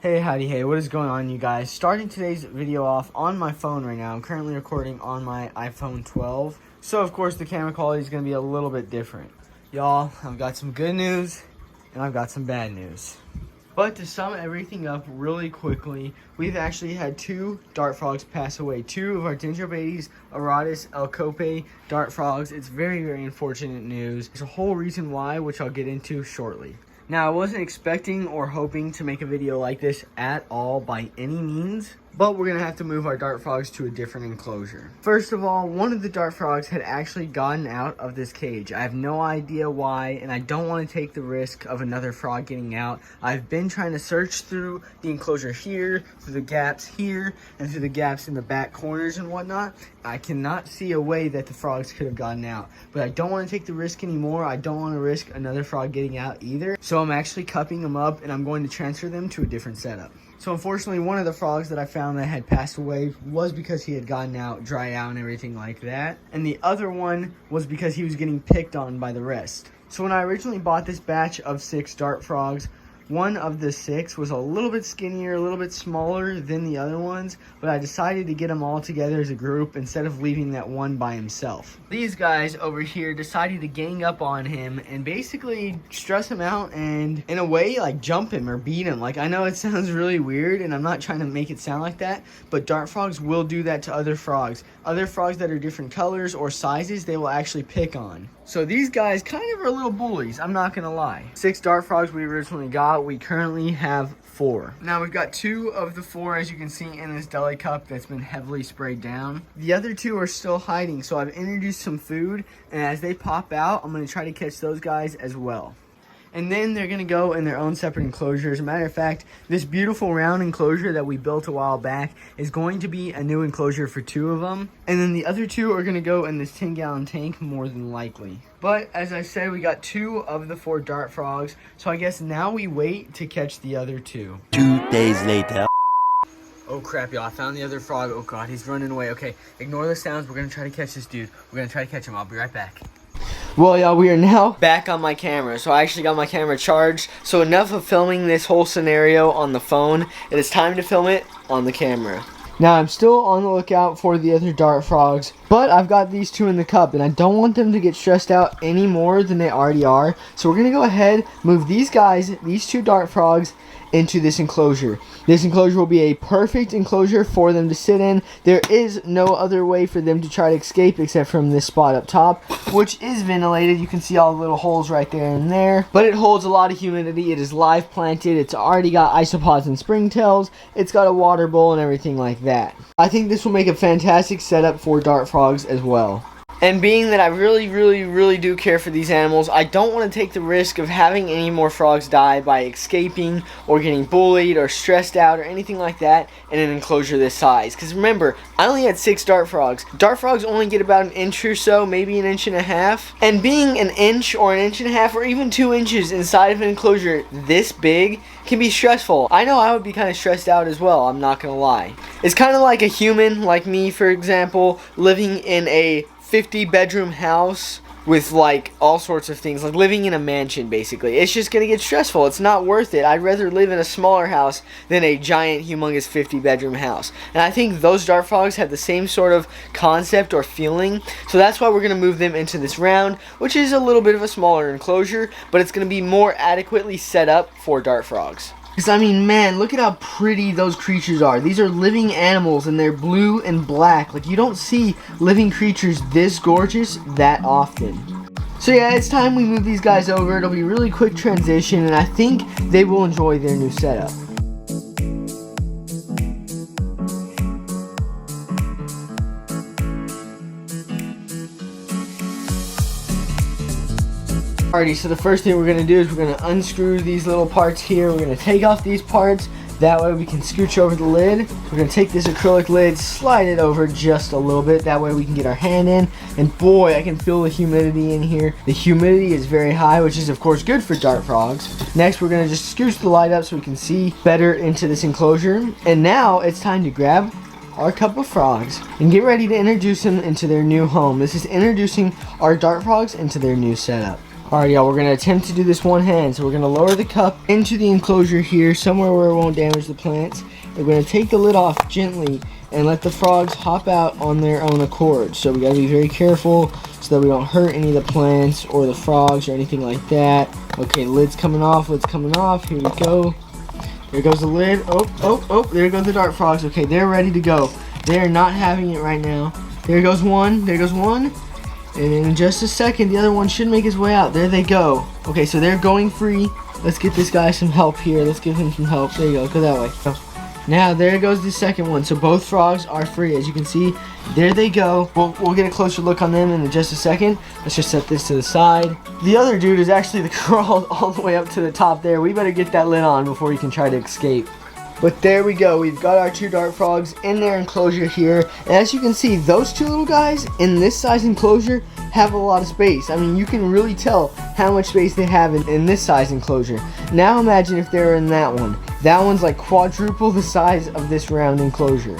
Hey, howdy, hey, what is going on, you guys? Starting today's video off on my phone right now. I'm currently recording on my iPhone 12. So, of course, the camera quality is going to be a little bit different. Y'all, I've got some good news, and I've got some bad news. But to sum everything up really quickly, we've actually had two dart frogs pass away. Two of our Dendrobates auratus elcope dart frogs. It's very, very unfortunate news. There's a whole reason why, which I'll get into shortly. Now, I wasn't expecting or hoping to make a video like this at all by any means, but we're going to have to move our dart frogs to a different enclosure. First of all, one of the dart frogs had actually gotten out of this cage. I have no idea why, and I don't want to take the risk of another frog getting out. I've been trying to search through the enclosure here, through the gaps here, and through the gaps in the back corners and whatnot. I cannot see a way that the frogs could have gotten out, but I don't want to take the risk anymore. I don't want to risk another frog getting out either. So I'm actually cupping them up, and I'm going to transfer them to a different setup. So unfortunately, one of the frogs that I found that had passed away was because he had gotten out, dry out, and everything like that. And the other one was because he was getting picked on by the rest. So when I originally bought this batch of 6 dart frogs, one of the 6 was a little bit skinnier, a little bit smaller than the other ones, but I decided to get them all together as a group instead of leaving that one by himself. These guys over here decided to gang up on him and basically stress him out and, in a way, like jump him or beat him. Like, I know it sounds really weird, and I'm not trying to make it sound like that, but dart frogs will do that to other frogs. Other frogs that are different colors or sizes, they will actually pick on. So these guys kind of are little bullies, I'm not gonna lie. 6 dart frogs we originally got. We currently have 4. Now we've got 2 of the 4, as you can see, in this deli cup that's been heavily sprayed down. The other 2 are still hiding, so I've introduced some food, and as they pop out, I'm gonna try to catch those guys as well. And then they're gonna go in their own separate enclosures. As a matter of fact, this beautiful round enclosure that we built a while back is going to be a new enclosure for 2 of them. And then the other 2 are gonna go in this 10-gallon tank, more than likely. But as I said, we got 2 of the 4 dart frogs. So I guess now we wait to catch the other 2. 2 days later. Oh crap, y'all, I found the other frog. Oh god, he's running away. Okay, ignore the sounds. We're gonna try to catch this dude. We're gonna try to catch him. I'll be right back. Well, y'all, we are now back on my camera. So I actually got my camera charged. So enough of filming this whole scenario on the phone. It is time to film it on the camera. Now, I'm still on the lookout for the other dart frogs, but I've got these 2 in the cup, and I don't want them to get stressed out any more than they already are. So we're going to go ahead, move these guys, these 2 dart frogs, into this enclosure. This enclosure will be a perfect enclosure for them to sit in. There is no other way for them to try to escape except from this spot up top, which is ventilated. You can see all the little holes right there and there, but it holds a lot of humidity. It is live planted. It's already got isopods and springtails. It's got a water bowl and everything like that. I think this will make a fantastic setup for dart frogs as well. And being that I really do care for these animals, I don't want to take the risk of having any more frogs die by escaping or getting bullied or stressed out or anything like that in an enclosure this size. Because remember, I only had 6 dart frogs. Dart frogs only get about an inch or so, maybe an inch and a half. And being an inch or an inch and a half or even 2 inches inside of an enclosure this big can be stressful. I know I would be kind of stressed out as well, I'm not gonna lie. It's kind of like a human, like me for example, living in a 50-bedroom house with like all sorts of things, like living in a mansion basically. It's just gonna get stressful. It's not worth it. I'd rather live in a smaller house than a giant humongous 50-bedroom house. And I think those dart frogs have the same sort of concept or feeling, so that's why we're gonna move them into this round, which is a little bit of a smaller enclosure, but it's gonna be more adequately set up for dart frogs. Because, I mean, man, look at how pretty those creatures are. These are living animals, and they're blue and black. Like, you don't see living creatures this gorgeous that often. So, yeah, it's time we move these guys over. It'll be a really quick transition, and I think they will enjoy their new setup. Alrighty, so the first thing we're going to do is we're going to unscrew these little parts here. We're going to take off these parts. That way we can scooch over the lid. We're going to take this acrylic lid, slide it over just a little bit. That way we can get our hand in. And boy, I can feel the humidity in here. The humidity is very high, which is of course good for dart frogs. Next, we're going to just scooch the light up so we can see better into this enclosure. And now it's time to grab our cup of frogs and get ready to introduce them into their new home. This is introducing our dart frogs into their new setup. Alright, y'all, we're going to attempt to do this one hand. So we're going to lower the cup into the enclosure here, somewhere where it won't damage the plants. We're going to take the lid off gently and let the frogs hop out on their own accord. So we got to be very careful so that we don't hurt any of the plants or the frogs or anything like that. Okay, lid's coming off, lid's coming off. Here we go. There goes the lid. Oh, there go the dart frogs. Okay, they're ready to go. They're not having it right now. There goes one. There goes one. And in just a second, the other one should make his way out. There they go. Okay, so they're going free. Let's get this guy some help here. Let's give him some help. There you go. Go that way. Go. Now, there goes the second one. So both frogs are free. As you can see, there they go. We'll get a closer look on them in just a second. Let's just set this to the side. The other dude is actually crawled all the way up to the top there. We better get that lid on before he can try to escape. But there we go. We've got our two dart frogs in their enclosure here. And as you can see, those two little guys in this size enclosure have a lot of space. I mean, you can really tell how much space they have in this size enclosure. Now imagine if they're in that one. That one's like quadruple the size of this round enclosure.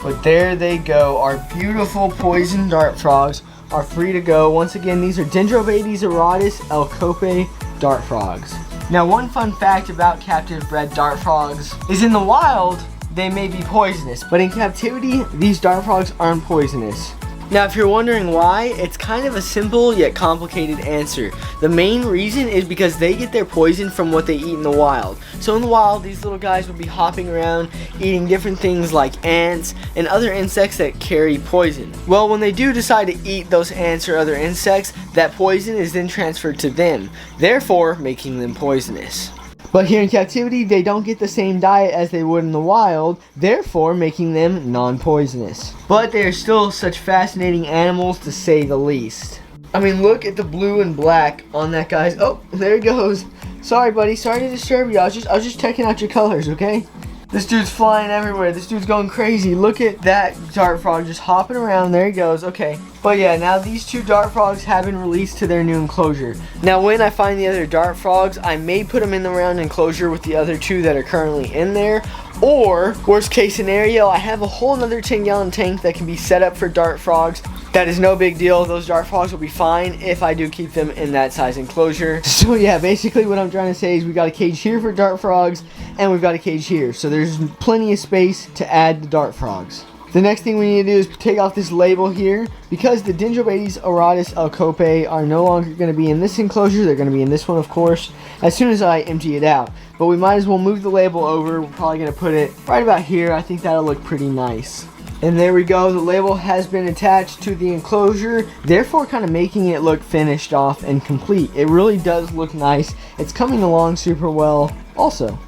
But there they go. Our beautiful poison dart frogs are free to go. Once again, these are Dendrobates auratus elcope dart frogs. Now, one fun fact about captive bred dart frogs is in the wild, they may be poisonous, but in captivity, these dart frogs aren't poisonous. Now, if you're wondering why, it's kind of a simple yet complicated answer. The main reason is because they get their poison from what they eat in the wild. So in the wild, these little guys would be hopping around, eating different things like ants and other insects that carry poison. Well, when they do decide to eat those ants or other insects, that poison is then transferred to them, therefore making them poisonous. But here in captivity, they don't get the same diet as they would in the wild, therefore making them non-poisonous. But they are still such fascinating animals, to say the least. I mean, look at the blue and black on that guy's... Oh, there he goes. Sorry, buddy. Sorry to disturb you. I was just checking out your colors, okay? This dude's flying everywhere. This dude's going crazy. Look at that dart frog just hopping around. There he goes. Okay. But yeah, now these two dart frogs have been released to their new enclosure. Now when I find the other dart frogs, I may put them in the round enclosure with the other two that are currently in there. Or, worst case scenario, I have a whole nother 10-gallon tank that can be set up for dart frogs. That is no big deal. Those dart frogs will be fine if I do keep them in that size enclosure. So yeah, basically what I'm trying to say is we got a cage here for dart frogs, and we've got a cage here. So there's plenty of space to add the dart frogs. The next thing we need to do is take off this label here, because the Dendrobates auratus elcope are no longer going to be in this enclosure. They're going to be in this one, of course, as soon as I empty it out. But we might as well move the label over. We're probably going to put it right about here. I think that'll look pretty nice. And there we go. The label has been attached to the enclosure, therefore kind of making it look finished off and complete. It really does look nice. It's coming along super well also.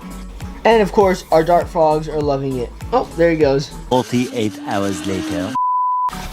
And of course, our dart frogs are loving it. Oh, there he goes. 48 hours later.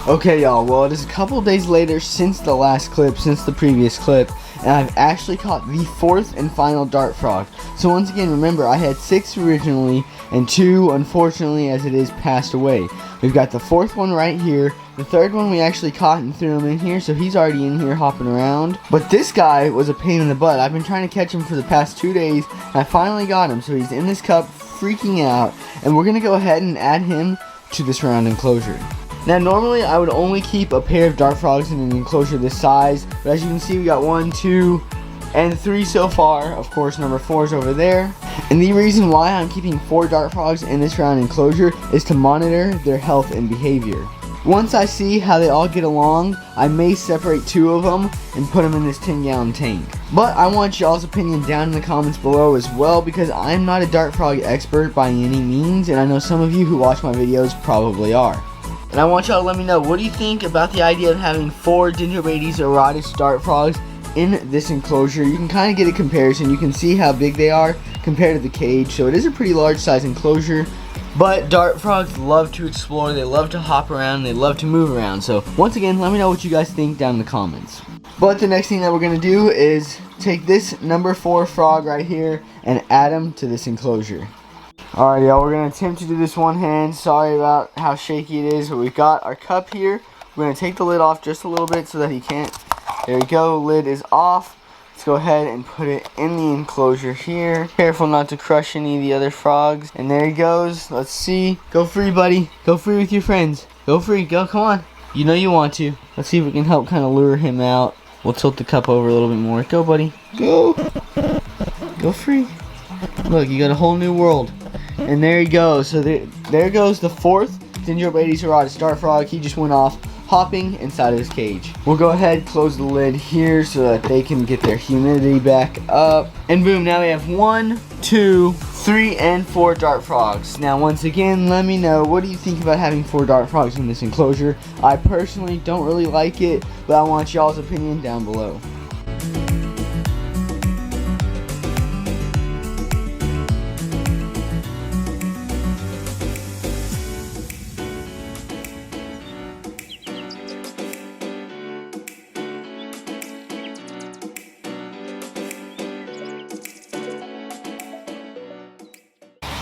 Okay, y'all, well, it is a couple days later since the last clip, since the previous clip, and I've actually caught the fourth and final dart frog. So once again, remember, I had 6 originally, and 2, unfortunately, as it is, passed away. We've got the fourth one right here. The third one we actually caught and threw him in here, so he's already in here hopping around. But this guy was a pain in the butt. I've been trying to catch him for the past 2 days, and I finally got him. So he's in this cup, freaking out, and we're going to go ahead and add him to this round enclosure. Now, normally I would only keep a pair of dart frogs in an enclosure this size, but as you can see, we got 1, 2, and 3 so far. Of course, number 4 is over there. And the reason why I'm keeping 4 dart frogs in this round enclosure is to monitor their health and behavior. Once I see how they all get along, I may separate 2 of them and put them in this 10-gallon tank. But I want y'all's opinion down in the comments below as well, because I'm not a dart frog expert by any means, and I know some of you who watch my videos probably are. And I want y'all to let me know, what do you think about the idea of having 4 Dendrobates auratus dart frogs in this enclosure? You can kind of get a comparison. You can see how big they are compared to the cage. So it is a pretty large size enclosure. But dart frogs love to explore, they love to hop around, they love to move around. So once again, let me know what you guys think down in the comments. But the next thing that we're going to do is take this number 4 frog right here and add him to this enclosure. Alright, y'all, we're going to attempt to do this one hand. Sorry about how shaky it is, but we've got our cup here. We're going to take the lid off just a little bit so that he can't. There we go, lid is off. Let's go ahead and put it in the enclosure here. Careful not to crush any of the other frogs. And there he goes. Let's see. Go free, buddy. Go free with your friends. Go free. Go, come on. You know you want to. Let's see if we can help kind of lure him out. We'll tilt the cup over a little bit more. Go, buddy. Go. Go free. Look, you got a whole new world. And there he goes. So there goes the fourth Dendrobates auratus dart frog. He just went off hopping inside of his cage. We'll go ahead, close the lid here so that they can get their humidity back up. And boom, now we have 1, 2, 3, and 4 dart frogs. Now once again, let me know, what do you think about having 4 dart frogs in this enclosure? I personally don't really like it, but I want y'all's opinion down below.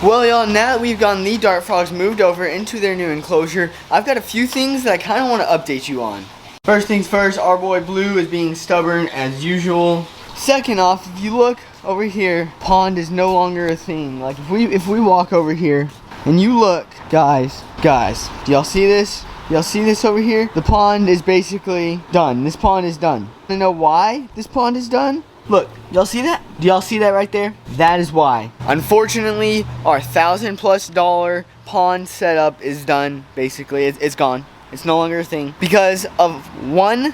Well, y'all, now that we've gotten the dart frogs moved over into their new enclosure, I've got a few things that I kind of want to update you on. First things first, our boy Blue is being stubborn as usual. Second off, if you look over here, pond is no longer a thing. Like if we walk over here and you look, guys, do y'all see this? Y'all see this over here? The pond is basically done. This pond is done. You know why this pond is done? Look, y'all see that? Do y'all see that right there? That is why. Unfortunately, our $1,000+ pond setup is done. Basically, it's gone. It's no longer a thing because of one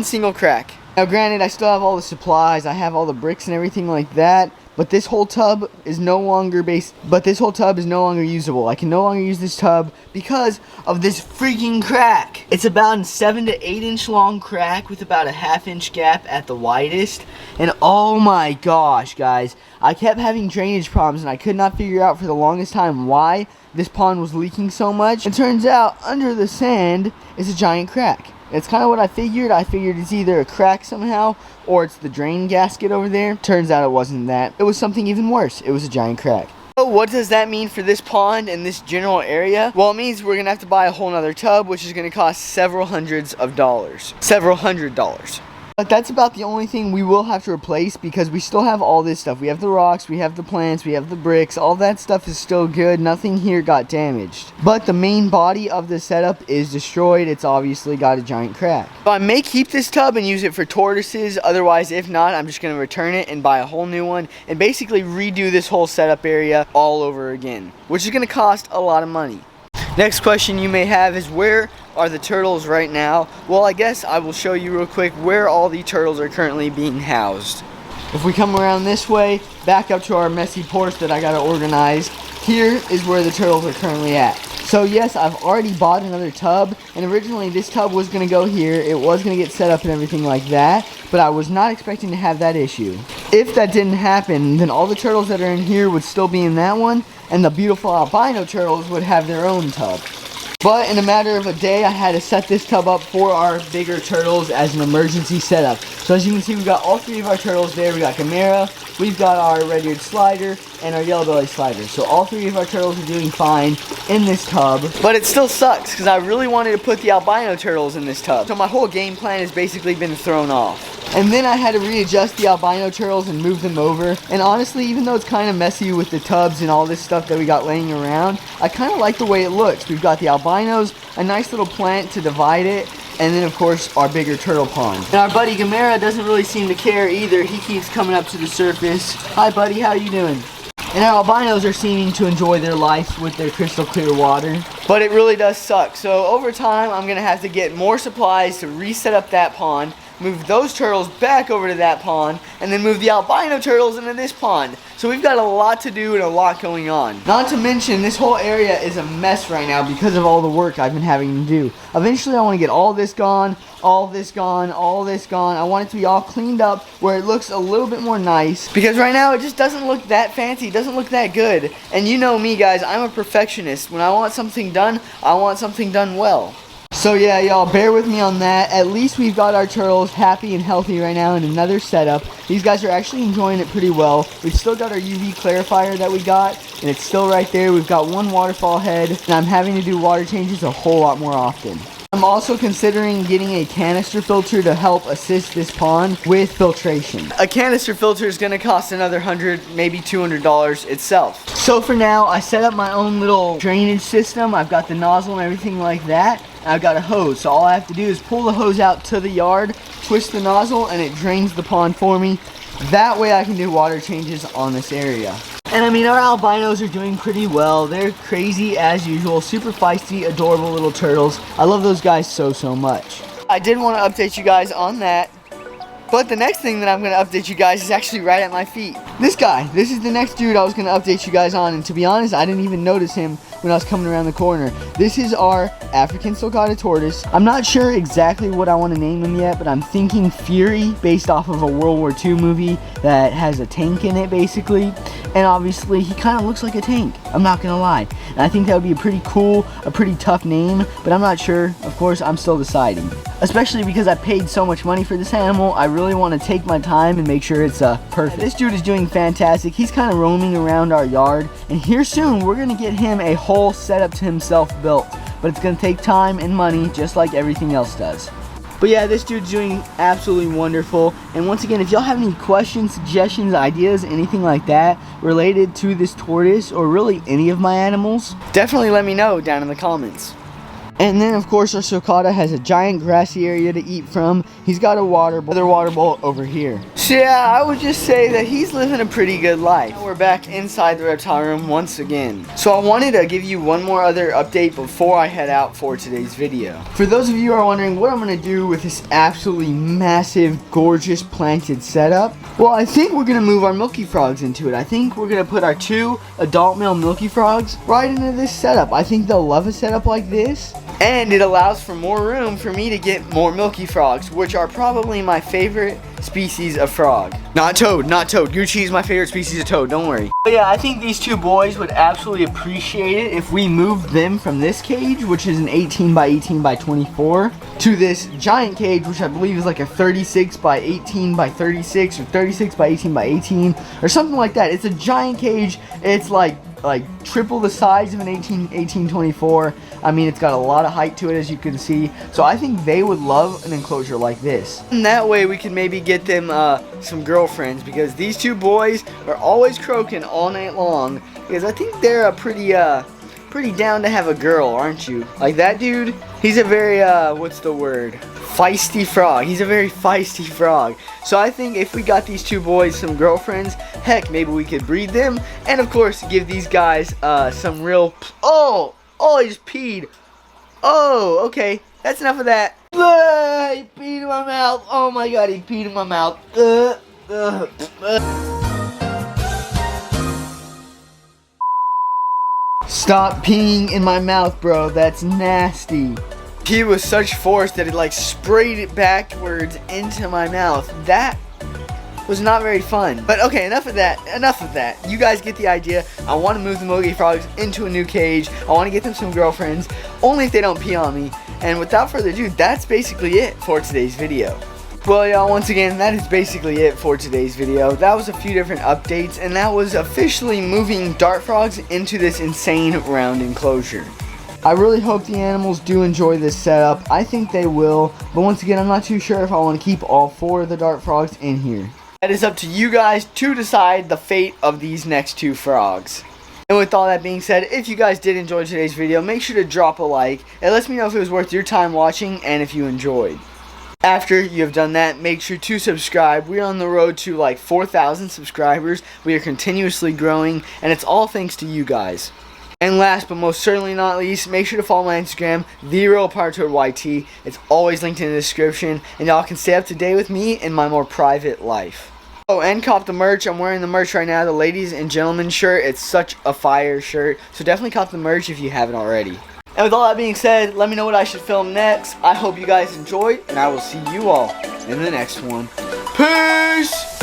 single crack. Now, granted, I still have all the supplies. I have all the bricks and everything like that. But this whole tub is no longer usable. I can no longer use this tub because of this freaking crack. It's about a 7 to 8 inch long crack with about a 1/2 inch gap at the widest. And oh my gosh, guys, I kept having drainage problems and I could not figure out for the longest time why this pond was leaking so much. It turns out under the sand is a giant crack. It's kind of what I figured. I figured it's either a crack somehow or it's the drain gasket over there. Turns out it wasn't that. It was something even worse. It was a giant crack. So what does that mean for this pond and this general area? Well, it means we're going to have to buy a whole nother tub, which is going to cost several hundred dollars. But that's about the only thing we will have to replace because we still have all this stuff. We have the rocks, we have the plants, we have the bricks. All that stuff is still good. Nothing here got damaged. But the main body of the setup is destroyed. It's obviously got a giant crack. So I may keep this tub and use it for tortoises. Otherwise, if not, I'm just going to return it and buy a whole new one and basically redo this whole setup area all over again, which is going to cost a lot of money. Next question you may have is, where are the turtles right now? Well, I guess I will show you real quick where all the turtles are currently being housed. If we come around this way, back up to our messy porch that I got to organize, here is where the turtles are currently at. So yes, I've already bought another tub, and originally this tub was going to go here. It was going to get set up and everything like that, but I was not expecting to have that issue. If that didn't happen, then all the turtles that are in here would still be in that one, and the beautiful albino turtles would have their own tub. But in a matter of a day, I had to set this tub up for our bigger turtles as an emergency setup. So as you can see, we got all 3 of our turtles there. We got Chimera, we've got our red-eared slider, and our yellow belly slider. So all 3 of our turtles are doing fine in this tub. But it still sucks because I really wanted to put the albino turtles in this tub. So my whole game plan has basically been thrown off. And then I had to readjust the albino turtles and move them over. And honestly, even though it's kind of messy with the tubs and all this stuff that we got laying around, I kind of like the way it looks. We've got the albinos, a nice little plant to divide it, and then of course our bigger turtle pond. And our buddy Chimera doesn't really seem to care either. He keeps coming up to the surface. Hi buddy, how you doing? And our albinos are seeming to enjoy their life with their crystal clear water. But it really does suck. So over time, I'm going to have to get more supplies to reset up that pond, move those turtles back over to that pond, and then move the albino turtles into this pond. So we've got a lot to do and a lot going on. Not to mention, this whole area is a mess right now because of all the work I've been having to do. Eventually, I want to get all this gone, all this gone, all this gone. I want it to be all cleaned up where it looks a little bit more nice. Because right now, it just doesn't look that fancy. It doesn't look that good. And you know me, guys. I'm a perfectionist. When I want something done, I want something done well. So yeah, y'all, bear with me on that. At least we've got our turtles happy and healthy right now in another setup. These guys are actually enjoying it pretty well. We've still got our UV clarifier that we got, and it's still right there. We've got one waterfall head, and I'm having to do water changes a whole lot more often. I'm also considering getting a canister filter to help assist this pond with filtration. A canister filter is gonna cost another $100, maybe $200 itself. So for now, I set up my own little drainage system. I've got the nozzle and everything like that. I've got a hose, so all I have to do is pull the hose out to the yard, twist the nozzle, and it drains the pond for me. That way I can do water changes on this area. And I mean, our albinos are doing pretty well. They're crazy as usual, super feisty, adorable little turtles. I love those guys so much. I did want to update you guys on that. But the next thing that I'm going to update you guys is actually right at my feet. This is the next dude I was going to update you guys on. And to be honest, I didn't even notice him when I was coming around the corner. This is our African sulcata tortoise. I'm not sure exactly what I want to name him yet, but I'm thinking Fury, based off of a World War II movie that has a tank in it, basically. And obviously, he kind of looks like a tank. I'm not going to lie. And I think that would be a pretty cool, a pretty tough name, but I'm not sure. Of course, I'm still deciding. Especially because I paid so much money for this animal, I really want to take my time and make sure it's perfect. This dude is doing fantastic. He's kind of roaming around our yard, and here soon we're going to get him a whole setup to himself built. But it's going to take time and money, just like everything else does. But yeah, this dude's doing absolutely wonderful. And once again, if y'all have any questions, suggestions, ideas, anything like that related to this tortoise or really any of my animals, definitely let me know down in the comments. And then, of course, our sulcata has a giant grassy area to eat from. He's got a water bowl over here. So yeah, I would just say that he's living a pretty good life. We're back inside the reptile room once again. So I wanted to give you one more other update before I head out for today's video. For those of you who are wondering what I'm going to do with this absolutely massive, gorgeous planted setup, well, I think we're going to move our Milky frogs into it. I think we're going to put our 2 adult male Milky frogs right into this setup. I think they'll love a setup like this. And it allows for more room for me to get more Milky frogs, which are probably my favorite species of frog. Not toad, not toad. Gucci is my favorite species of toad, don't worry. But yeah, I think these 2 boys would absolutely appreciate it if we moved them from this cage, which is an 18 by 18 by 24, to this giant cage, which I believe is like a 36 by 18 by 36 or 36 by 18 by 18 or something like that. It's a giant cage. It's like triple the size of an 1824. I mean, it's got a lot of height to it, as you can see. So I think they would love an enclosure like this. And that way we can maybe get them some girlfriends, because these 2 boys are always croaking all night long, because I think they're a pretty down to have a girl, aren't you? Like that dude, he's a very what's the word? Feisty frog. He's a very feisty frog. So I think if we got these 2 boys some girlfriends, heck, maybe we could breed them, and of course give these guys some real. Oh, he just peed. Oh, okay, that's enough of that. He peed in my mouth. Oh my god, he peed in my mouth. Stop peeing in my mouth, bro. That's nasty. He was such force that it like sprayed it backwards into my mouth. That was not very fun. But okay, enough of that. You guys get the idea. I want to move the Milky frogs into a new cage. I want to get them some girlfriends, only if they don't pee on me. And without further ado, that's basically it for today's video. Well, y'all, once again, that is basically it for today's video. That was a few different updates, and that was officially moving dart frogs into this insane round enclosure. I really hope the animals do enjoy this setup. I think they will, but once again, I'm not too sure if I want to keep all 4 of the dart frogs in here. That is up to you guys to decide the fate of these next 2 frogs. And with all that being said, if you guys did enjoy today's video, make sure to drop a like. It lets me know if it was worth your time watching and if you enjoyed. After you have done that, make sure to subscribe. We are on the road to like 4,000 subscribers. We are continuously growing, and it's all thanks to you guys. And last but most certainly not least, make sure to follow my Instagram, TheRealPartoadYT. It's always linked in the description, and y'all can stay up to date with me in my more private life. Oh, and cop the merch. I'm wearing the merch right now, the ladies and gentlemen shirt. It's such a fire shirt, so definitely cop the merch if you haven't already. And with all that being said, let me know what I should film next. I hope you guys enjoyed, and I will see you all in the next one. Peace!